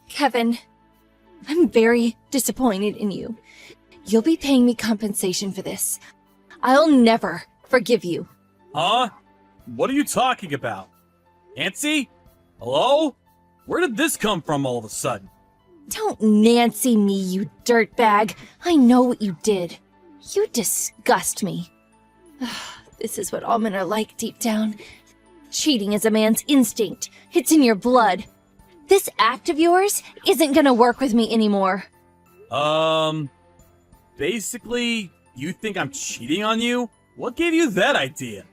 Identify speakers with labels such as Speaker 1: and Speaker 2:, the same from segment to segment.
Speaker 1: Kevin, I'm very disappointed in you. You'll be paying me compensation for this. I'll never forgive you.
Speaker 2: Huh? What are you talking about? Nancy? Hello? Where did this come from all of a sudden?
Speaker 1: Don't Nancy me, you dirtbag. I know what you did. You disgust me. This is what all men are like deep down. Cheating is a man's instinct. It's in your blood. This act of yours isn't gonna work with me anymore.
Speaker 2: Basically, you think I'm cheating on you? What gave you that idea?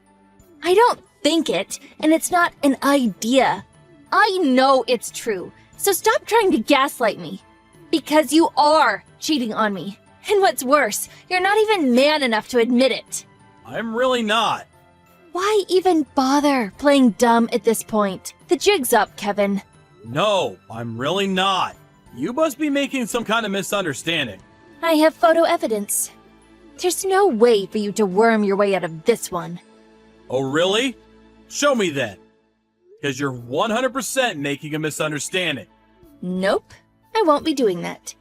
Speaker 1: I don't think it, and it's not an idea. I know it's true, so stop trying to gaslight me. Because you are cheating on me. And what's worse, you're not even man enough to admit it.
Speaker 2: I'm really not.
Speaker 1: Why even bother playing dumb at this point? The jig's up, Kevin.
Speaker 2: No, I'm really not. You must be making some kind of misunderstanding.
Speaker 1: I have photo evidence. There's no way for you to worm your way out of this one.
Speaker 2: Oh, really? Show me then. Because you're 100% making a misunderstanding.
Speaker 1: Nope, I won't be doing that.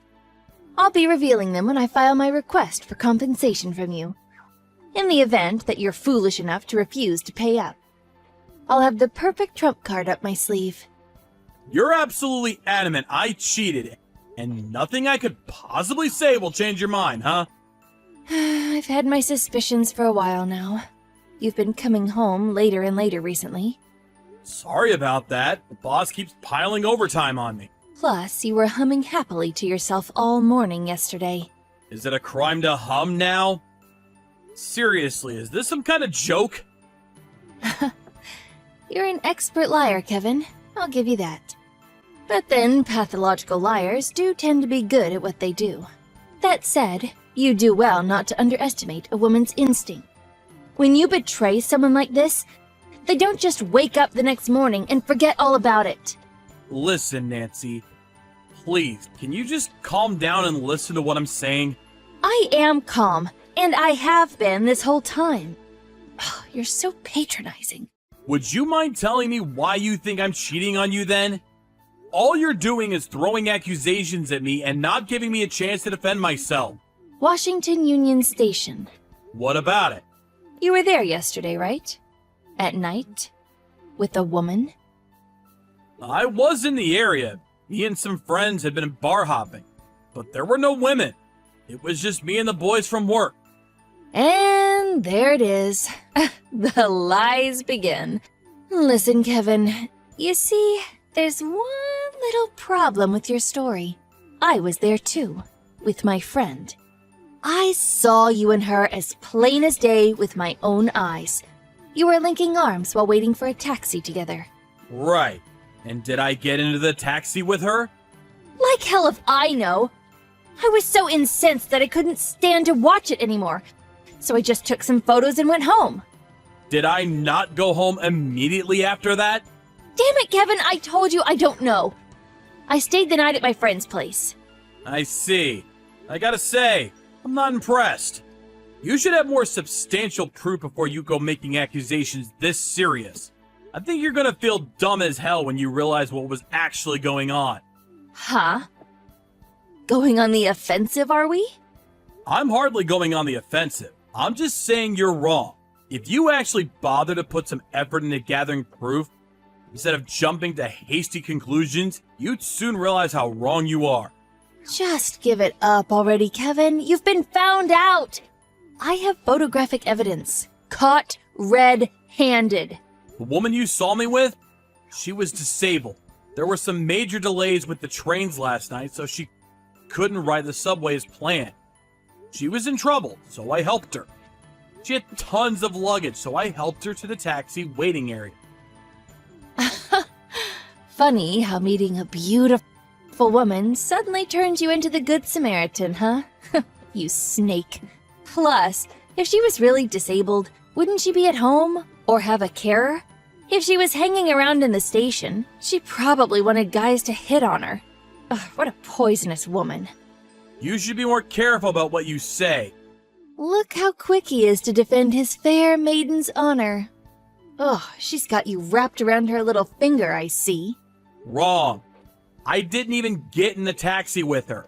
Speaker 1: I'll be revealing them when I file my request for compensation from you. In the event that you're foolish enough to refuse to pay up, I'll have the perfect trump card up my sleeve.
Speaker 2: You're absolutely adamant I cheated, and nothing I could possibly say will change your mind, huh?
Speaker 1: I've had my suspicions for a while now. You've been coming home later and later recently.
Speaker 2: Sorry about that. The boss keeps piling overtime on me.
Speaker 1: Plus, you were humming happily to yourself all morning yesterday.
Speaker 2: Is it a crime to hum now? Seriously, is this some kind of joke?
Speaker 1: You're an expert liar, Kevin. I'll give you that. But then, pathological liars do tend to be good at what they do. That said, you do well not to underestimate a woman's instinct. When you betray someone like this, they don't just wake up the next morning and forget all about it.
Speaker 2: Listen, Nancy. Please, can you just calm down and listen to what I'm saying?
Speaker 1: I am calm, and I have been this whole time. You're so patronizing.
Speaker 2: Would you mind telling me why you think I'm cheating on you then? All you're doing is throwing accusations at me and not giving me a chance to defend myself.
Speaker 1: Washington Union Station.
Speaker 2: What about it?
Speaker 1: You were there yesterday, right? At night? With a woman?
Speaker 2: I was in the area. Me and some friends had been bar hopping. But there were no women. It was just me and the boys from work.
Speaker 1: And there it is. The lies begin. Listen, Kevin. You see, there's one little problem with your story. I was there too, with my friend. I saw you and her as plain as day with my own eyes. You were linking arms while waiting for a taxi together.
Speaker 2: Right. And did I get into the taxi with her?
Speaker 1: Like hell if I know. I was so incensed that I couldn't stand to watch it anymore. So I just took some photos and went home.
Speaker 2: Did I not go home immediately after that?
Speaker 1: Damn it, Kevin, I told you I don't know. I stayed the night at my friend's place.
Speaker 2: I see. I gotta say, I'm not impressed. You should have more substantial proof before you go making accusations this serious. I think you're gonna feel dumb as hell when you realize what was actually going on.
Speaker 1: Huh? Going on the offensive, are we?
Speaker 2: I'm hardly going on the offensive. I'm just saying you're wrong. If you actually bother to put some effort into gathering proof, instead of jumping to hasty conclusions, you'd soon realize how wrong you are.
Speaker 1: Just give it up already, Kevin. You've been found out. I have photographic evidence. Caught red-handed.
Speaker 2: The woman you saw me with, she was disabled. There were some major delays with the trains last night, so she couldn't ride the subway as planned. She was in trouble, so I helped her. She had tons of luggage, so I helped her to the taxi waiting area.
Speaker 1: Funny how meeting a beautiful woman suddenly turns you into the Good Samaritan, huh? You snake. Plus, if she was really disabled, wouldn't she be at home or have a carer? If she was hanging around in the station, she probably wanted guys to hit on her. Ugh, what a poisonous woman.
Speaker 2: You should be more careful about what you say.
Speaker 1: Look how quick he is to defend his fair maiden's honor. Oh, she's got you wrapped around her little finger, I see.
Speaker 2: Wrong. I didn't even get in the taxi with her.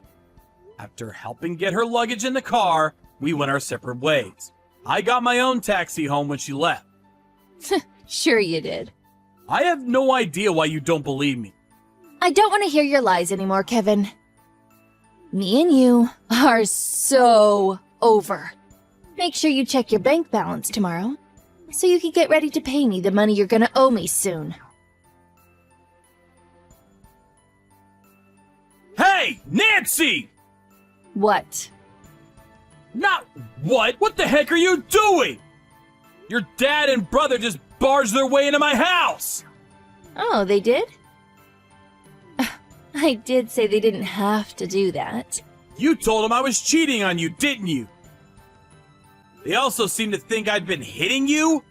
Speaker 2: After helping get her luggage in the car, we went our separate ways. I got my own taxi home when she left.
Speaker 1: Sure you did.
Speaker 2: I have no idea why you don't believe me.
Speaker 1: I don't want to hear your lies anymore, Kevin. Me and you are so over. Make sure you check your bank balance tomorrow, so you can get ready to pay me the money you're gonna owe me soon.
Speaker 2: Hey, Nancy!
Speaker 1: What?
Speaker 2: Not what? What the heck are you doing? Your dad and brother just barged their way into my house!
Speaker 1: Oh, they did? I did say they didn't have to do that.
Speaker 2: You told them I was cheating on you, didn't you? They also seem to think I'd been hitting you?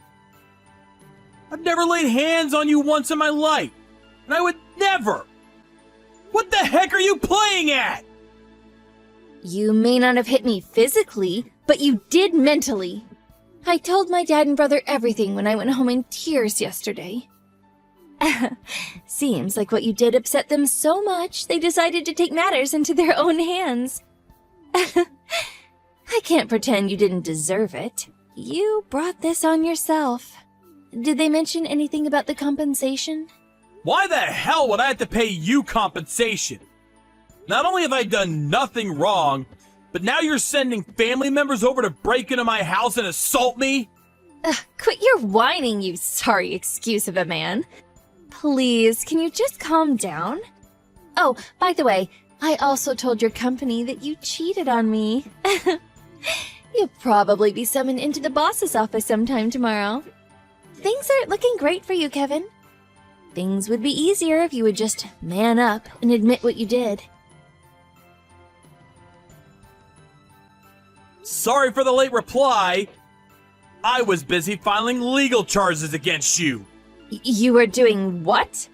Speaker 2: I've never laid hands on you once in my life, and I would never! What the heck are you playing at?
Speaker 1: You may not have hit me physically, but you did mentally. I told my dad and brother everything when I went home in tears yesterday. Seems like what you did upset them so much, they decided to take matters into their own hands. I can't pretend you didn't deserve it. You brought this on yourself. Did they mention anything about the compensation?
Speaker 2: Why the hell would I have to pay you compensation? Not only have I done nothing wrong, but now you're sending family members over to break into my house and assault me?
Speaker 1: Quit your whining, you sorry excuse of a man. Please, can you just calm down? Oh, by the way, I also told your company that you cheated on me. You'll probably be summoned into the boss's office sometime tomorrow. Things aren't looking great for you, Kevin. Things would be easier if you would just man up and admit what you did.
Speaker 2: Sorry for the late reply. I was busy filing legal charges against you.
Speaker 1: You were doing what?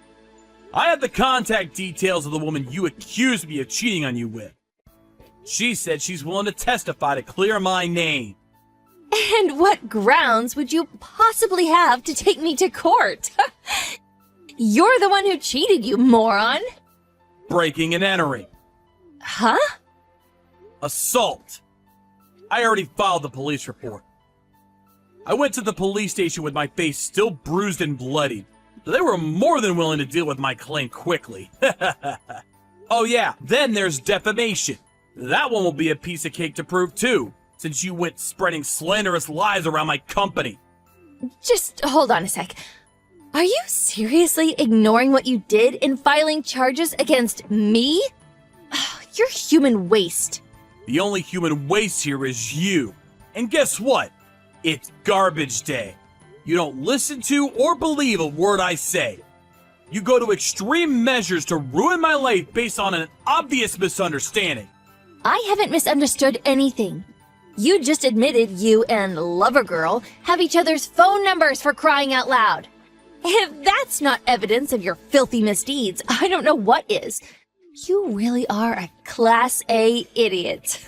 Speaker 2: I have the contact details of the woman you accused me of cheating on you with. She said she's willing to testify to clear my name.
Speaker 1: And what grounds would you possibly have to take me to court? You're the one who cheated, you moron!
Speaker 2: Breaking and entering.
Speaker 1: Huh?
Speaker 2: Assault. I already filed the police report. I went to the police station with my face still bruised and bloody, so they were more than willing to deal with my claim quickly. Oh yeah, then there's defamation. That one will be a piece of cake to prove too, since you went spreading slanderous lies around my company.
Speaker 1: Just hold on a sec. Are you seriously ignoring what you did in filing charges against me? You're human waste.
Speaker 2: The only human waste here is you. And guess what? It's garbage day. You don't listen to or believe a word I say. You go to extreme measures to ruin my life based on an obvious misunderstanding.
Speaker 1: I haven't misunderstood anything. You just admitted you and Lover Girl have each other's phone numbers, for crying out loud. If that's not evidence of your filthy misdeeds, I don't know what is. You really are a Class A idiot.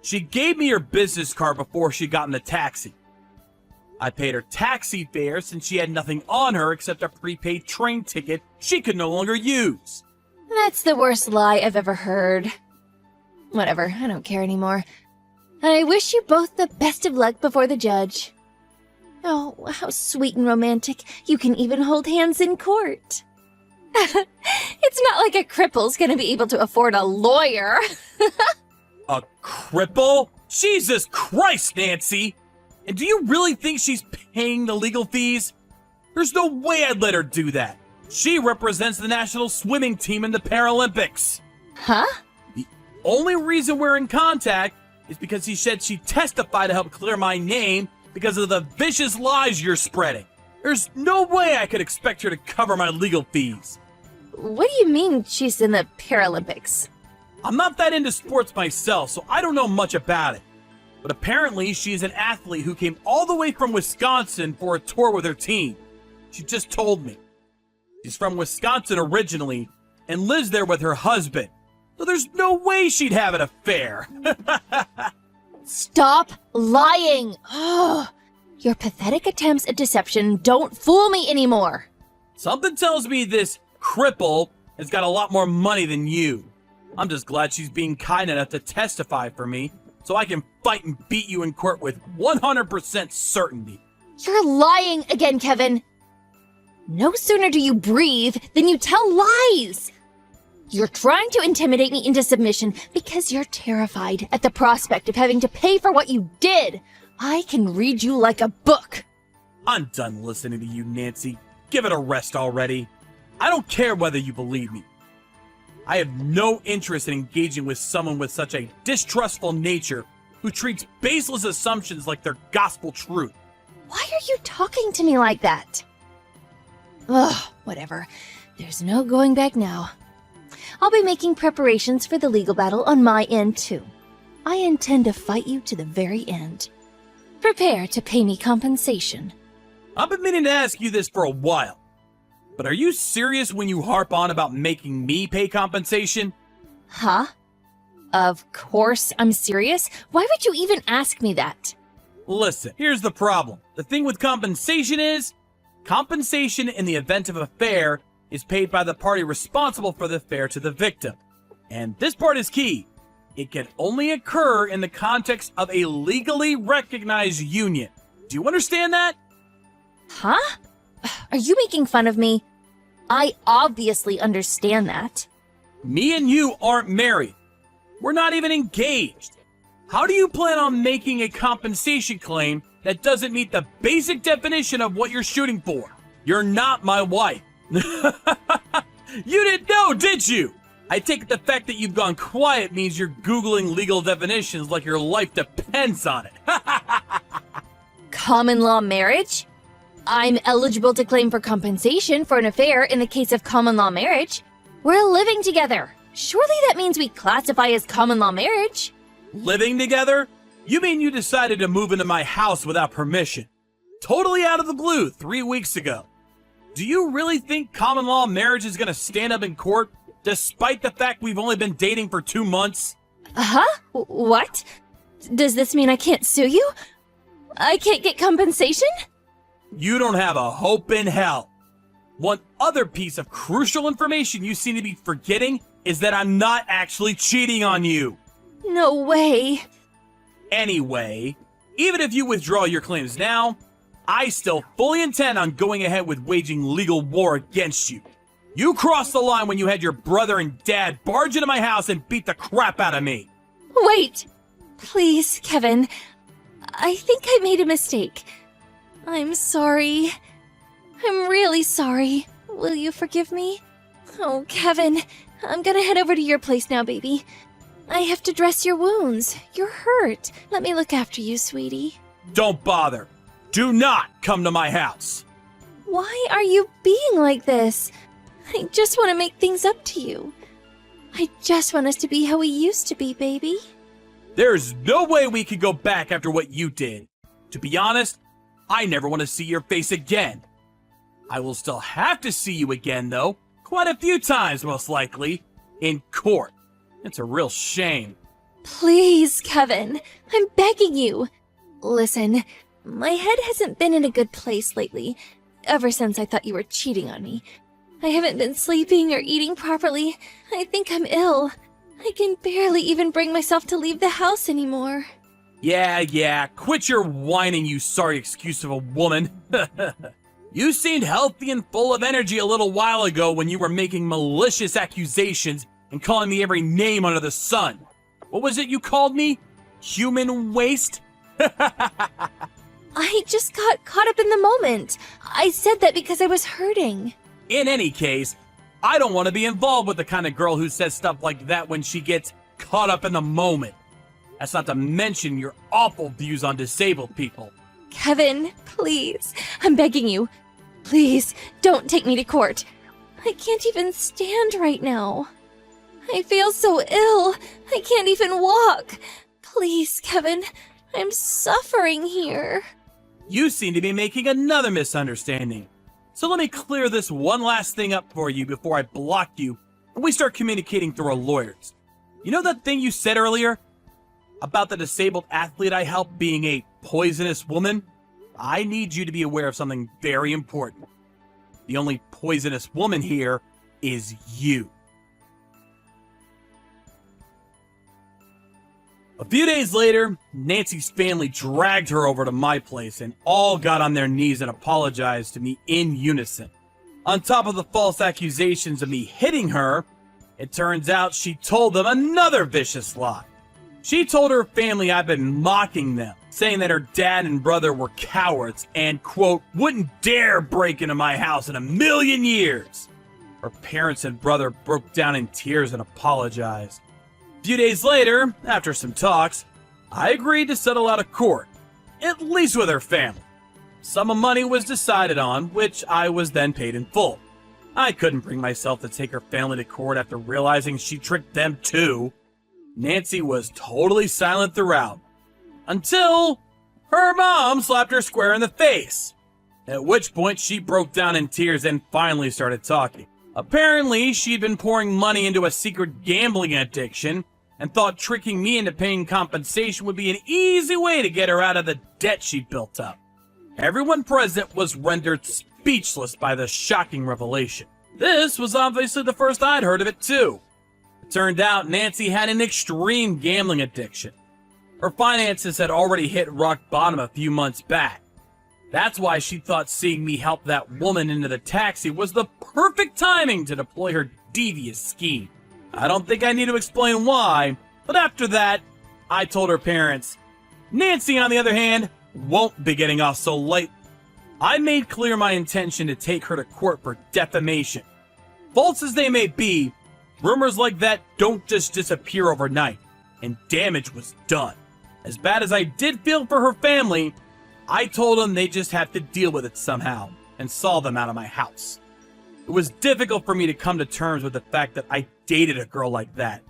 Speaker 2: She gave me her business card before she got in the taxi. I paid her taxi fare since she had nothing on her except a prepaid train ticket she could no longer use.
Speaker 1: That's the worst lie I've ever heard. Whatever, I don't care anymore. I wish you both the best of luck before the judge. Oh, how sweet and romantic. You can even hold hands in court. It's not like a cripple's gonna be able to afford a lawyer.
Speaker 2: A cripple? Jesus Christ, Nancy! And do you really think she's paying the legal fees? There's no way I'd let her do that. She represents the national swimming team in the Paralympics.
Speaker 1: Huh?
Speaker 2: The only reason we're in contact is because he said she'd testify to help clear my name because of the vicious lies you're spreading. There's no way I could expect her to cover my legal fees.
Speaker 1: What do you mean she's in the Paralympics?
Speaker 2: I'm not that into sports myself, so I don't know much about it. But apparently she's an athlete who came all the way from Wisconsin for a tour with her team. She just told me. She's from Wisconsin originally and lives there with her husband. So there's no way she'd have an affair.
Speaker 1: Stop lying! Oh, your pathetic attempts at deception don't fool me anymore.
Speaker 2: Something tells me this cripple has got a lot more money than you. I'm just glad she's being kind enough to testify for me, so I can fight and beat you in court with 100% certainty.
Speaker 1: You're lying again, Kevin. No sooner do you breathe than you tell lies. You're trying to intimidate me into submission because you're terrified at the prospect of having to pay for what you did. I can read you like a book.
Speaker 2: I'm done listening to you, Nancy. Give it a rest already. I don't care whether you believe me. I have no interest in engaging with someone with such a distrustful nature who treats baseless assumptions like they're gospel truth.
Speaker 1: Why are you talking to me like that? Ugh, whatever. There's no going back now. I'll be making preparations for the legal battle on my end, too. I intend to fight you to the very end. Prepare to pay me compensation.
Speaker 2: I've been meaning to ask you this for a while, but are you serious when you harp on about making me pay compensation?
Speaker 1: Huh? Of course I'm serious. Why would you even ask me that?
Speaker 2: Listen, here's the problem. The thing with compensation is, compensation in the event of a affair is paid by the party responsible for the affair to the victim. And this part is key. It can only occur in the context of a legally recognized union. Do you understand that?
Speaker 1: Huh? Are you making fun of me? I obviously understand that.
Speaker 2: Me and you aren't married. We're not even engaged. How do you plan on making a compensation claim that doesn't meet the basic definition of what you're shooting for? You're not my wife. You didn't know, did you? I take it the fact that you've gone quiet means you're Googling legal definitions like your life depends on it.
Speaker 1: Common law marriage? I'm eligible to claim for compensation for an affair in the case of common law marriage. We're living together. Surely that means we classify as common law marriage.
Speaker 2: Living together? You mean you decided to move into my house without permission? Totally out of the blue 3 weeks ago. Do you really think common law marriage is gonna stand up in court, despite the fact we've only been dating for 2 months?
Speaker 1: Huh? What? Does this mean I can't sue you? I can't get compensation?
Speaker 2: You don't have a hope in hell. One other piece of crucial information you seem to be forgetting is that I'm not actually cheating on you.
Speaker 1: No way.
Speaker 2: Anyway, even if you withdraw your claims now, I still fully intend on going ahead with waging legal war against you. You crossed the line when you had your brother and dad barge into my house and beat the crap out of me.
Speaker 1: Wait! Please, Kevin. I think I made a mistake. I'm sorry. I'm really sorry. Will you forgive me? Oh, Kevin, I'm gonna head over to your place now, baby. I have to dress your wounds. You're hurt. Let me look after you, sweetie.
Speaker 2: Don't bother. Do not come to my house.
Speaker 1: Why are you being like this? I just want to make things up to you. I just want us to be how we used to be, baby.
Speaker 2: There's no way we can go back after what you did. To be honest, I never want to see your face again. I will still have to see you again, though. Quite a few times, most likely. In court. It's a real shame.
Speaker 1: Please, Kevin. I'm begging you. Listen, my head hasn't been in a good place lately. Ever since I thought you were cheating on me. I haven't been sleeping or eating properly. I think I'm ill. I can barely even bring myself to leave the house anymore.
Speaker 2: Yeah, quit your whining, you sorry excuse of a woman. You seemed healthy and full of energy a little while ago when you were making malicious accusations and calling me every name under the sun. What was it you called me? Human waste?
Speaker 1: I just got caught up in the moment. I said that because I was hurting.
Speaker 2: In any case, I don't want to be involved with the kind of girl who says stuff like that when she gets caught up in the moment. That's not to mention your awful views on disabled people.
Speaker 1: Kevin, please. I'm begging you. Please, don't take me to court. I can't even stand right now. I feel so ill. I can't even walk. Please, Kevin. I'm suffering here.
Speaker 2: You seem to be making another misunderstanding. So let me clear this one last thing up for you before I block you and we start communicating through our lawyers. You know that thing you said earlier? About the disabled athlete I helped being a poisonous woman? I need you to be aware of something very important. The only poisonous woman here is you. A few days later, Nancy's family dragged her over to my place and all got on their knees and apologized to me in unison. On top of the false accusations of me hitting her, it turns out she told them another vicious lie. She told her family I'd been mocking them, saying that her dad and brother were cowards and, quote, wouldn't dare break into my house in a million years. Her parents and brother broke down in tears and apologized. A few days later, after some talks, I agreed to settle out of court, at least with her family. Sum of money was decided on, which I was then paid in full. I couldn't bring myself to take her family to court after realizing she tricked them too. Nancy was totally silent throughout, until her mom slapped her square in the face, at which point she broke down in tears and finally started talking. Apparently, she'd been pouring money into a secret gambling addiction and thought tricking me into paying compensation would be an easy way to get her out of the debt she'd built up. Everyone present was rendered speechless by the shocking revelation. This was obviously the first I'd heard of it too. It turned out Nancy had an extreme gambling addiction. Her finances had already hit rock bottom a few months back. That's why she thought seeing me help that woman into the taxi was the perfect timing to deploy her devious scheme. I don't think I need to explain why, but after that, I told her parents. Nancy, on the other hand, won't be getting off so light. I made clear my intention to take her to court for defamation. False as they may be, rumors like that don't just disappear overnight, and damage was done. As bad as I did feel for her family, I told them they just have to deal with it somehow, and saw them out of my house. It was difficult for me to come to terms with the fact that I dated a girl like that,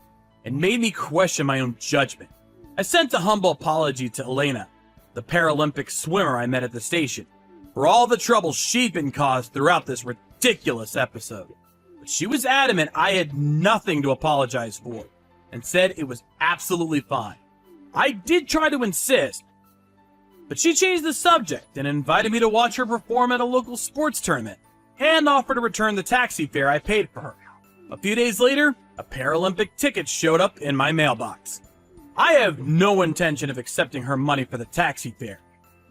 Speaker 2: and made me question my own judgment. I sent a humble apology to Elena, the Paralympic swimmer I met at the station, for all the trouble she'd been caused throughout this ridiculous episode. But she was adamant I had nothing to apologize for, and said it was absolutely fine. I did try to insist, but she changed the subject and invited me to watch her perform at a local sports tournament, and offered to return the taxi fare I paid for her. A few days later, a Paralympic ticket showed up in my mailbox. I have no intention of accepting her money for the taxi fare,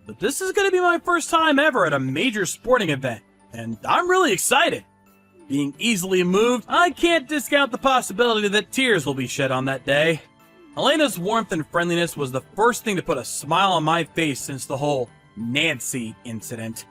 Speaker 2: but this is going to be my first time ever at a major sporting event, and I'm really excited. Being easily moved, I can't discount the possibility that tears will be shed on that day. Elena's warmth and friendliness was the first thing to put a smile on my face since the whole Nancy incident.